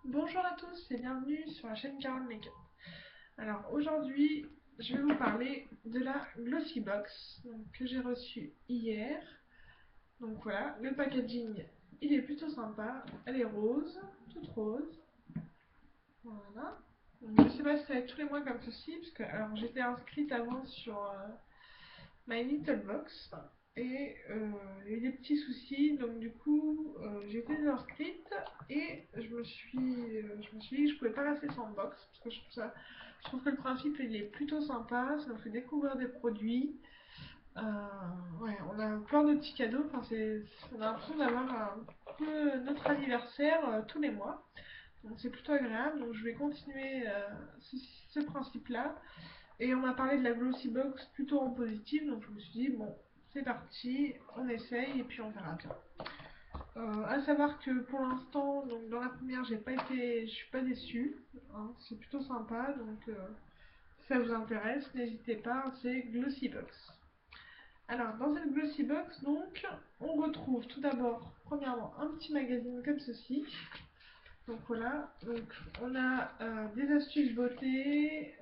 Bonjour à tous et bienvenue sur la chaîne Carole Makeup. Alors aujourd'hui, je vais vous parler de la Glossy Box que j'ai reçue hier. Donc voilà, le packaging il est plutôt sympa. Elle est rose, toute rose. Voilà. Donc, je sais pas si ça va être tous les mois comme ceci, parce que alors j'étais inscrite avant sur My Little Box et il y a eu des petits soucis, donc du coup j'ai été désinscrite et je me suis dit que je pouvais pas rester sans box parce que je trouve que le principe il est plutôt sympa, ça nous fait découvrir des produits. Euh, ouais, on a plein de petits cadeaux, on a l'impression d'avoir un peu notre anniversaire tous les mois. Donc c'est plutôt agréable, donc je vais continuer ce principe-là. Et on m'a parlé de la Glossy Box plutôt en positif, donc je me suis dit, bon, c'est parti, on essaye et puis on verra bien. À savoir que pour l'instant, donc dans la première, je suis pas déçue, hein, c'est plutôt sympa, donc si ça vous intéresse, n'hésitez pas, c'est Glossy Box. Alors, dans cette Glossy Box, donc, on retrouve tout d'abord, premièrement, un petit magazine comme ceci. Donc voilà, donc on a des astuces beauté,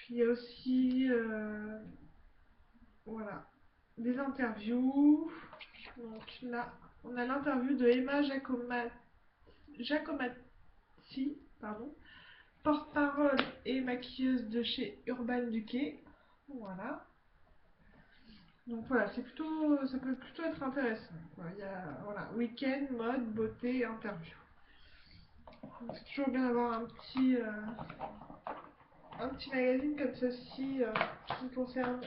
il y a aussi voilà, des interviews. Donc là, on a l'interview de Emma Giacomazzi, pardon, porte-parole et maquilleuse de chez Urban Decay. Voilà. Donc voilà, ça peut plutôt être intéressant. Il y a voilà, week-end, mode, beauté, interview. C'est toujours bien d'avoir un petit magazine comme ceci qui concerne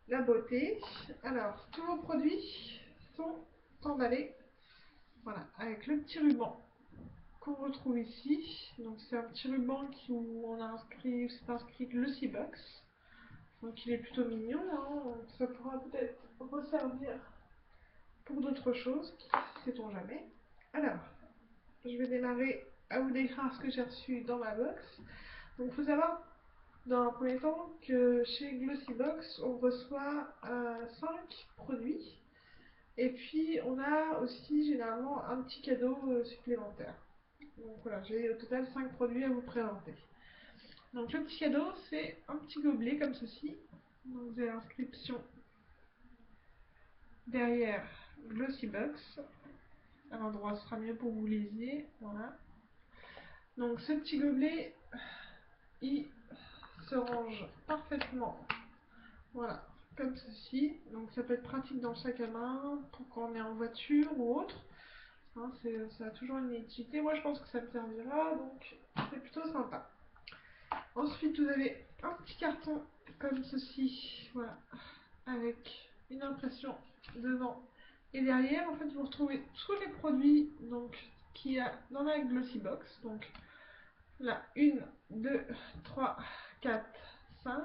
la beauté. Alors, tous vos produits sont emballés, voilà, avec le petit ruban qu'on retrouve ici. Donc c'est un petit ruban où on a inscrit, c'est inscrit Glossy Box. Donc il est plutôt mignon, hein. Donc, ça pourra peut-être resservir pour d'autres choses, sait-on jamais. Alors, je vais démarrer à vous décrire ce que j'ai reçu dans ma box. Donc il faut savoir dans un premier temps que chez Glossybox, on reçoit 5 produits. Et puis on a aussi généralement un petit cadeau supplémentaire. Donc voilà, j'ai au total 5 produits à vous présenter. Donc le petit cadeau, c'est un petit gobelet comme ceci. Donc vous avez l'inscription derrière Glossybox. À l'endroit, ce sera mieux pour que vous lisiez. Voilà. Donc ce petit gobelet, il se range parfaitement. Voilà, comme ceci. Donc ça peut être pratique dans le sac à main pour quand on est en voiture ou autre. Hein, ça a toujours une utilité. Moi je pense que ça me servira, donc c'est plutôt sympa. Ensuite vous avez un petit carton comme ceci, voilà, avec une impression devant et derrière. En fait vous retrouvez tous les produits donc qu'il y a dans la Glossy Box. Donc là, 1, 2, 3, 4, 5.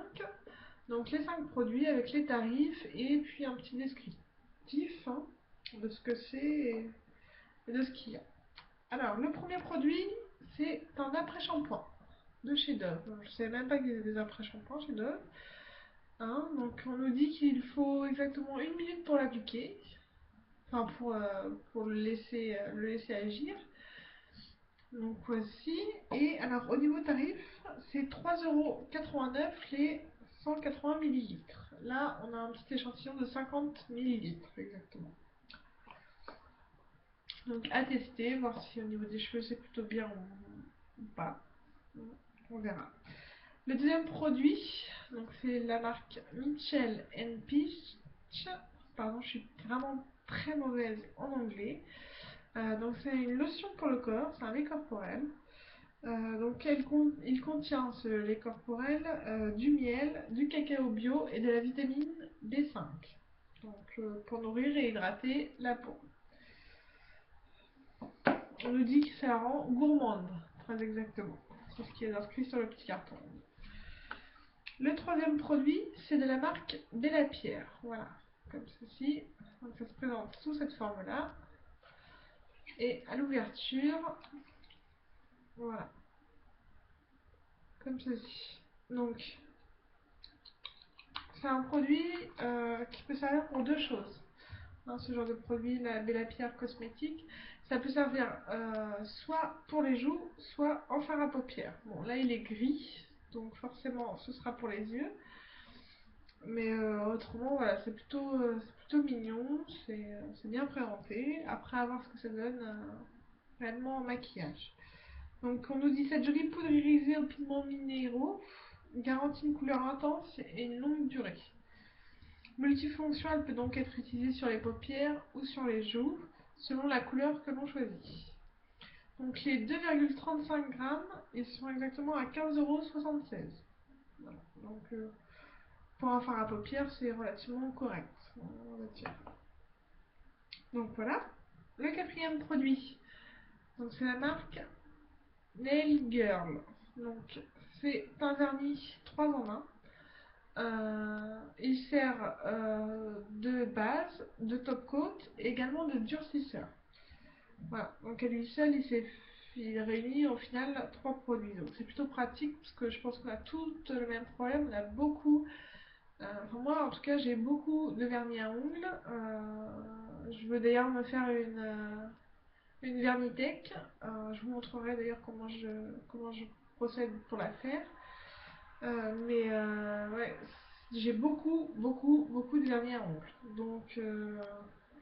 Donc les 5 produits avec les tarifs et puis un petit descriptif hein, de ce que c'est et de ce qu'il y a. Alors le premier produit, c'est un après-shampoing de chez Dove. Je ne savais même pas qu'il y avait des après-shampoings chez Dove. Hein, donc on nous dit qu'il faut exactement 1 minute pour l'appliquer, enfin pour le laisser agir. Donc voici, et alors au niveau tarif, c'est 3,89 € les 180 millilitres. Là, on a un petit échantillon de 50 millilitres exactement. Donc à tester, voir si au niveau des cheveux c'est plutôt bien ou pas. On verra. Le deuxième produit, donc c'est la marque Mitchell Peach. Pardon, je suis vraiment très mauvaise en anglais. Donc c'est une lotion pour le corps, c'est un lait corporel. Donc il contient ce lait corporel du miel, du cacao bio et de la vitamine B5. Donc pour nourrir et hydrater la peau. On nous dit que ça la rend gourmande, très exactement. C'est ce qui est inscrit sur le petit carton. Le troisième produit, c'est de la marque Bella Pierre. Voilà, comme ceci. Donc ça se présente sous cette forme-là. Et à l'ouverture, voilà, comme ceci. Donc c'est un produit qui peut servir pour deux choses. hein, ce genre de produit, la Bella Pierre cosmétique. Ça peut servir soit pour les joues, soit en fard à paupières. Bon, là il est gris, donc forcément ce sera pour les yeux. Mais autrement, voilà, c'est plutôt mignon, c'est bien présenté. Après, à voir ce que ça donne réellement en maquillage. Donc, on nous dit cette jolie poudre irisée aux pigments minéraux garantit une couleur intense et une longue durée. Multifonction, elle peut donc être utilisée sur les paupières ou sur les joues, selon la couleur que l'on choisit. Donc, les 2,35 grammes, ils sont exactement à 15,76 €. Voilà. Donc, pour un fard à paupières, c'est relativement correct, on va dire. Donc voilà. Le quatrième produit, donc c'est la marque Nail Girl. Donc c'est un vernis 3 en 1. Il sert de base, de top coat et également de durcisseur. Voilà. Donc à lui seul, il réunit au final 3 produits. Donc c'est plutôt pratique parce que je pense qu'on a tous le même problème. On a beaucoup. Enfin, moi, en tout cas, j'ai beaucoup de vernis à ongles. Je veux d'ailleurs me faire une Vernitech. Je vous montrerai d'ailleurs comment je procède pour la faire. Ouais, j'ai beaucoup de vernis à ongles. Donc,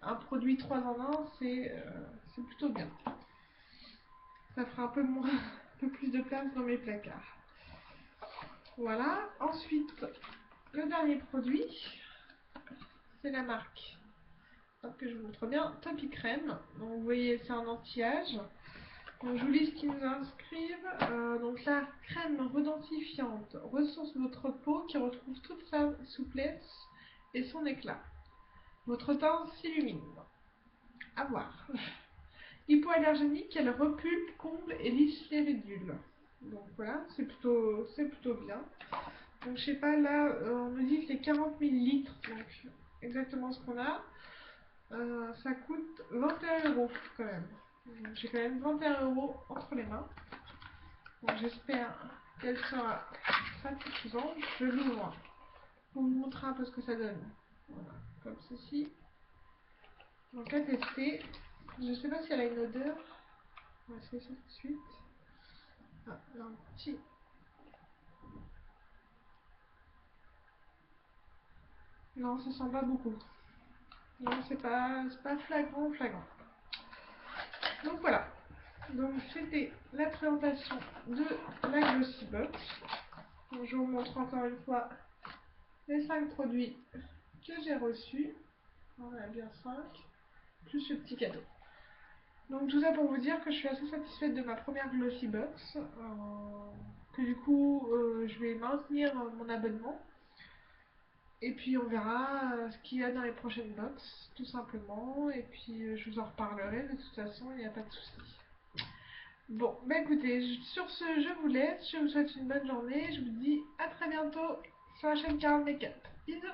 un produit 3 en 1, c'est plutôt bien. Ça fera un peu, moins, un peu plus de place dans mes placards. Voilà. Ensuite, le dernier produit, c'est la marque, que je vous montre bien, Topi Crème. Donc vous voyez, c'est un anti-âge. Donc je vous lis ce qu'ils nous inscrivent. Donc la crème redentifiante ressource votre peau qui retrouve toute sa souplesse et son éclat. Votre teint s'illumine. À voir. Hypoallergénique, elle repulpe, comble et lisse les ridules. Donc voilà, c'est plutôt bien. Donc je sais pas, là on nous dit que c'est 40 millilitres, donc exactement ce qu'on a. Ça coûte 21 € quand même. J'ai quand même 21 € entre les mains. Donc j'espère qu'elle sera satisfaisante. Je l'ouvre pour vous montrer un peu ce que ça donne. Voilà, comme ceci. Donc à tester. Je sais pas si elle a une odeur. On va essayer ça tout de suite. Ah, là, un petit. Non, ça sent pas beaucoup. Non, c'est pas flagrant. Donc voilà. Donc c'était la présentation de la Glossy Box. Donc, je vous montre encore une fois les 5 produits que j'ai reçus. On en a bien 5, plus ce petit cadeau. Donc tout ça pour vous dire que je suis assez satisfaite de ma première Glossy Box. Que du coup je vais maintenir mon abonnement. Et puis on verra ce qu'il y a dans les prochaines box, tout simplement. Et puis je vous en reparlerai, de toute façon, il n'y a pas de souci. Bon, bah écoutez, sur ce, je vous laisse. Je vous souhaite une bonne journée. Je vous dis à très bientôt sur la chaîne Caroline Makeup. Bisous!